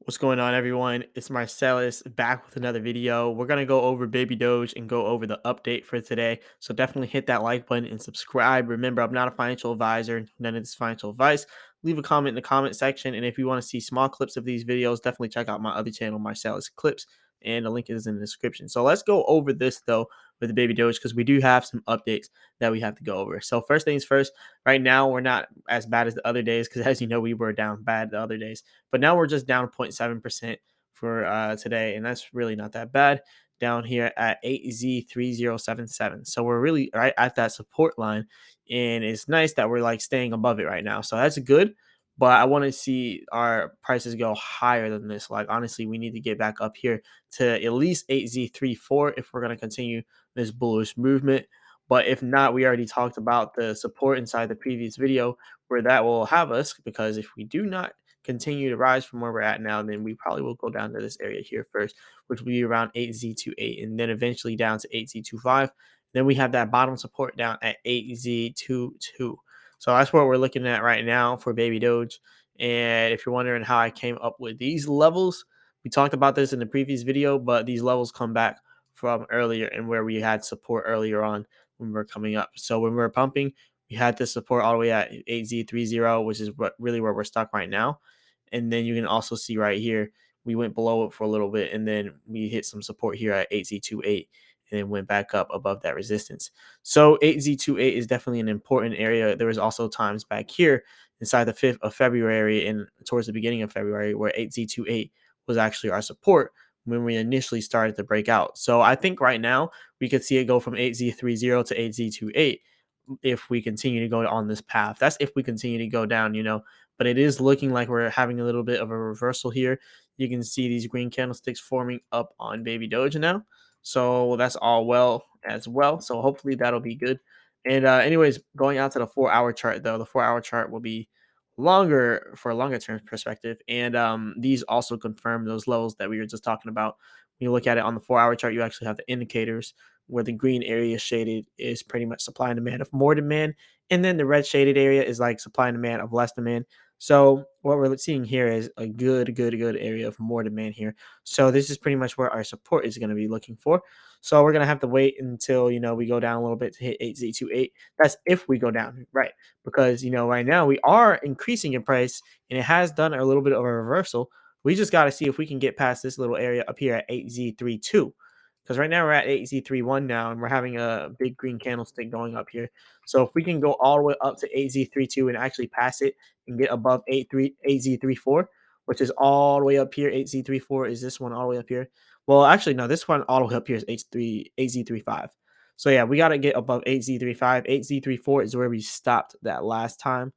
What's going on, everyone? It's Marsellis back with another video. We're going to go over Baby Doge and go over the update for today. So definitely hit that like button and subscribe. Remember, I'm not a financial advisor, none of this financial advice. Leave a comment in the comment section. And if you want to see small clips of these videos, definitely check out my other channel, Marsellis Clips. And the link is in the description. So let's go over this, though, with the Baby Doge because we do have some updates that we have to go over. So, first things first, right now, we're not as bad as the other days because, as you know, we were down bad the other days. But now we're just down 0.7% for today, and that's really not that bad down here at 8Z3077. So we're really right at that support line, and it's nice that we're like staying above it right now. So that's good. But I want to see our prices go higher than this. Like, honestly, we need to get back up here to at least 8Z34 if we're going to continue this bullish movement. But if not, we already talked about the support inside the previous video where that will have us, because if we do not continue to rise from where we're at now, then we probably will go down to this area here first, which will be around 8Z28, and then eventually down to 8Z25. Then we have that bottom support down at 8Z22. So that's what we're looking at right now for Baby Doge. And if you're wondering how I came up with these levels, we talked about this in the previous video, but these levels come back from earlier and where we had support earlier on when we were coming up. So when we were pumping, we had this support all the way at 8Z30, which is what really where we're stuck right now. And then you can also see right here, we went below it for a little bit, and then we hit some support here at 8Z28 and then went back up above that resistance. So 8Z28 is definitely an important area. There was also times back here inside the 5th of February and towards the beginning of February where 8Z28 was actually our support when we initially started to break out. So I think right now we could see it go from 8Z30 to 8Z28 if we continue to go on this path. That's if we continue to go down. But it is looking like we're having a little bit of a reversal here. You can see these green candlesticks forming up on Baby Doge now. So that's all well as well. So hopefully that'll be good. And anyways, going out to the 4 hour chart, though, the 4 hour chart will be longer for a longer term perspective. And these also confirm those levels that we were just talking about. When you look at it on the 4 hour chart, you actually have the indicators where the green area shaded is pretty much supply and demand of more demand. And then the red shaded area is like supply and demand of less demand. So what we're seeing here is a good area of more demand here. So this is pretty much where our support is going to be looking for. So we're going to have to wait until, we go down a little bit to hit 8Z28. That's if we go down, right? Because, right now we are increasing in price and it has done a little bit of a reversal. We just got to see if we can get past this little area up here at 8Z32, because right now we're at 8Z31 now, and we're having a big green candlestick going up here. So if we can go all the way up to 8Z32 and actually pass it and get above 8Z34, which is all the way up here. 8Z34 is this one all the way up here. Well, actually, no, this one all the way up here is AZ35. So yeah, we got to get above 8Z35. 8Z34 is where we stopped that last time,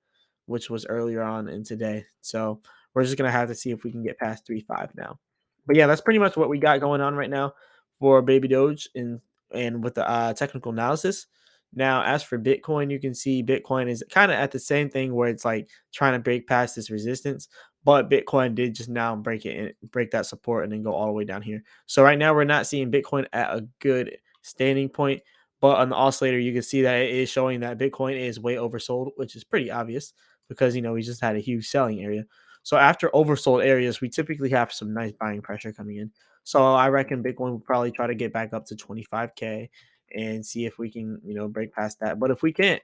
which was earlier on in today. So we're just going to have to see if we can get past 35 now. But yeah, that's pretty much what we got going on right now for Baby Doge and with the technical analysis. Now, as for Bitcoin, you can see Bitcoin is kind of at the same thing where it's like trying to break past this resistance, but Bitcoin did just now break it and break that support and then go all the way down here. So right now we're not seeing Bitcoin at a good standing point, but on the oscillator you can see that it is showing that Bitcoin is way oversold, which is pretty obvious because we just had a huge selling area. So after oversold areas, we typically have some nice buying pressure coming in. So I reckon Bitcoin will probably try to get back up to 25K and see if we can, break past that. But if we can't,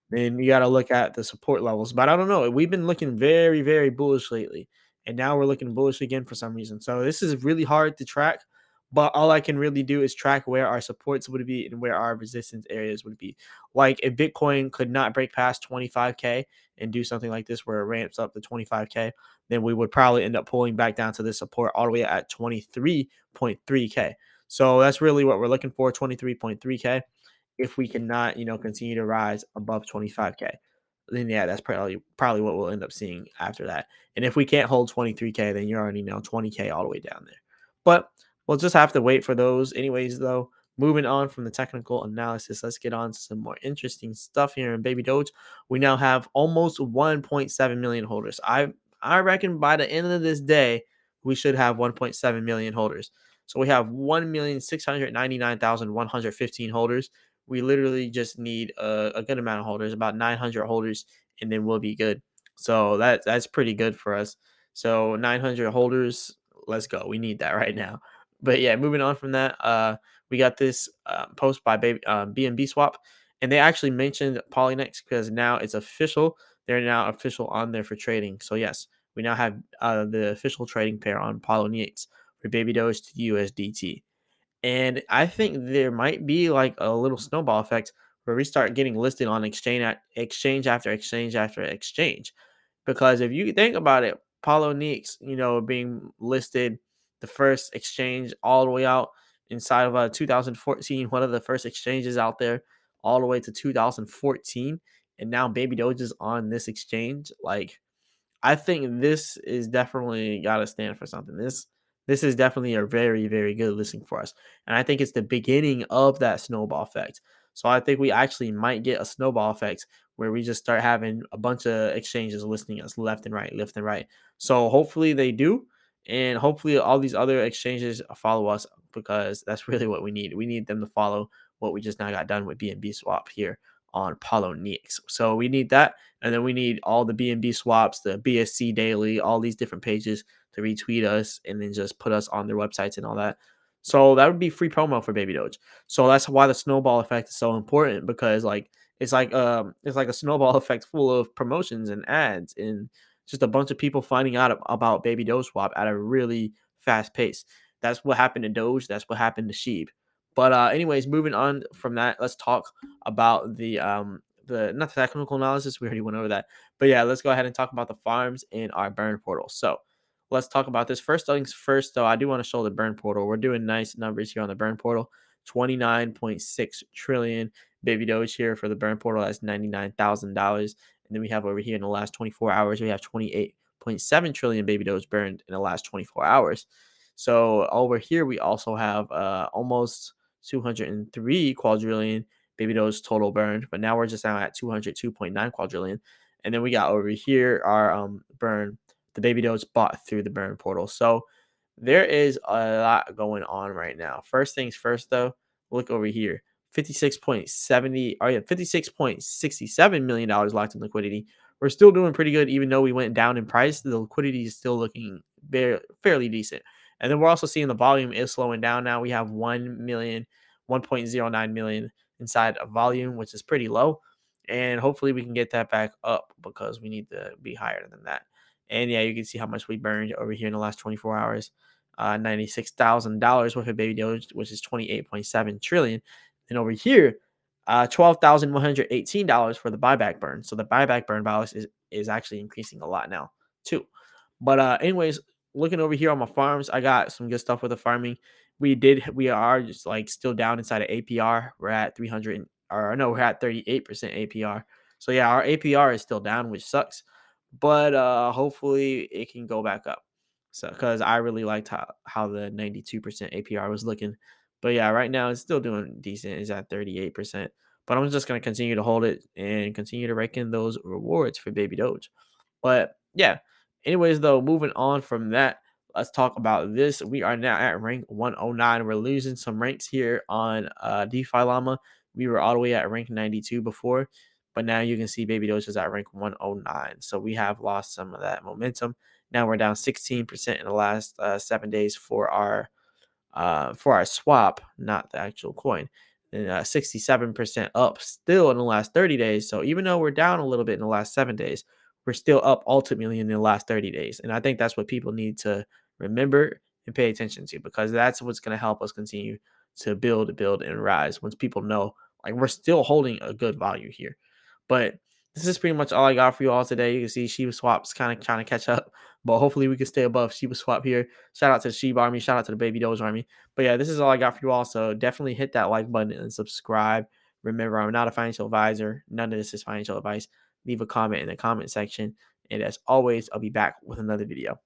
then you got to look at the support levels. But I don't know. We've been looking very, very bullish lately. And now we're looking bullish again for some reason. So this is really hard to track. But all I can really do is track where our supports would be and where our resistance areas would be. Like if Bitcoin could not break past 25K and do something like this where it ramps up to 25K, then we would probably end up pulling back down to the support all the way at 23.3K. So that's really what we're looking for, 23.3K. If we cannot, continue to rise above 25K, then yeah, that's probably what we'll end up seeing after that. And if we can't hold 23K, then you already know 20K all the way down there. But we'll just have to wait for those. Anyways, though, moving on from the technical analysis, let's get on to some more interesting stuff here in Baby Doge. We now have almost 1.7 million holders. I reckon by the end of this day, we should have 1.7 million holders. So we have 1,699,115 holders. We literally just need a good amount of holders, about 900 holders, and then we'll be good. So that's pretty good for us. So 900 holders, let's go. We need that right now. But yeah, moving on from that, we got this post by BNB Swap, and they actually mentioned Polynex because now it's official. They're now official on there for trading. So yes, we now have the official trading pair on Polynex for Baby Doge to USDT. And I think there might be like a little snowball effect where we start getting listed on exchange after exchange after exchange. Because if you think about it, Paulo Nix, being listed the first exchange all the way out inside of 2014, one of the first exchanges out there, all the way to 2014, and now Baby Doge is on this exchange. Like, I think this is definitely got to stand for something. This is definitely a very, very good listing for us, and I think it's the beginning of that snowball effect. So I think we actually might get a snowball effect where we just start having a bunch of exchanges listing us left and right, left and right. So hopefully they do, and hopefully all these other exchanges follow us because that's really what we need. We need them to follow what we just now got done with BNB Swap here on Paulo Nix. So we need that. And then we need all the BNB swaps, the BSC daily, all these different pages to retweet us and then just put us on their websites and all that. So that would be free promo for Baby Doge. So that's why the snowball effect is so important because it's like a snowball effect full of promotions and ads and just a bunch of people finding out about Baby Doge swap at a really fast pace. That's what happened to Doge. That's what happened to Sheep. But anyways, moving on from that, let's talk about the not the technical analysis. We already went over that. But yeah, let's go ahead and talk about the farms in our burn portal. So let's talk about this. First things first, though, I do want to show the burn portal. We're doing nice numbers here on the burn portal. 29.6 trillion. Baby Doge here for the burn portal. That's $99,000. And then we have over here in the last 24 hours, we have 28.7 trillion Baby Doge burned in the last 24 hours. So over here, we also have almost 203 quadrillion Baby Doge total burned, but now we're just now at 202.9 quadrillion. And then we got over here our burn, the Baby Doge bought through the burn portal. So there is a lot going on right now. First things first, though, look over here. 56.67 million dollars locked in liquidity. We're still doing pretty good, even though we went down in price. The liquidity is still looking fairly decent. And then we're also seeing the volume is slowing down now. We have 1.09 million inside of volume, which is pretty low. And hopefully we can get that back up because we need to be higher than that. And yeah, you can see how much we burned over here in the last 24 hours. $96,000 worth of Baby Doge, which is 28.7 trillion. And over here, $12,118 for the buyback burn. So the buyback burn balance is actually increasing a lot now too. But anyways, looking over here on my farms, I got some good stuff with the farming. We are just like still down inside of APR. We're at 300, or no, we're at 38% APR. So yeah, our APR is still down, which sucks. But hopefully it can go back up. So because I really liked how the 92% APR was looking. But yeah, right now it's still doing decent. It's at 38%. But I'm just gonna continue to hold it and continue to rake in those rewards for Baby Doge. But yeah, anyways, though, moving on from that, let's talk about this. We are now at rank 109. We're losing some ranks here on DeFi Llama. We were all the way at rank 92 before, but now you can see Baby Doge is at rank 109. So we have lost some of that momentum. Now we're down 16% in the last 7 days for our swap, not the actual coin. And 67% up still in the last 30 days. So even though we're down a little bit in the last 7 days, we're still up ultimately in the last 30 days. And I think that's what people need to remember and pay attention to because that's what's going to help us continue to build, and rise once people know like we're still holding a good value here. But this is pretty much all I got for you all today. You can see Shiba Swap's kind of trying to catch up, but hopefully we can stay above Shiba Swap here. Shout out to the Shiba Army. Shout out to the Baby Doge Army. But yeah, this is all I got for you all. So definitely hit that like button and subscribe. Remember, I'm not a financial advisor. None of this is financial advice. Leave a comment in the comment section. And as always, I'll be back with another video.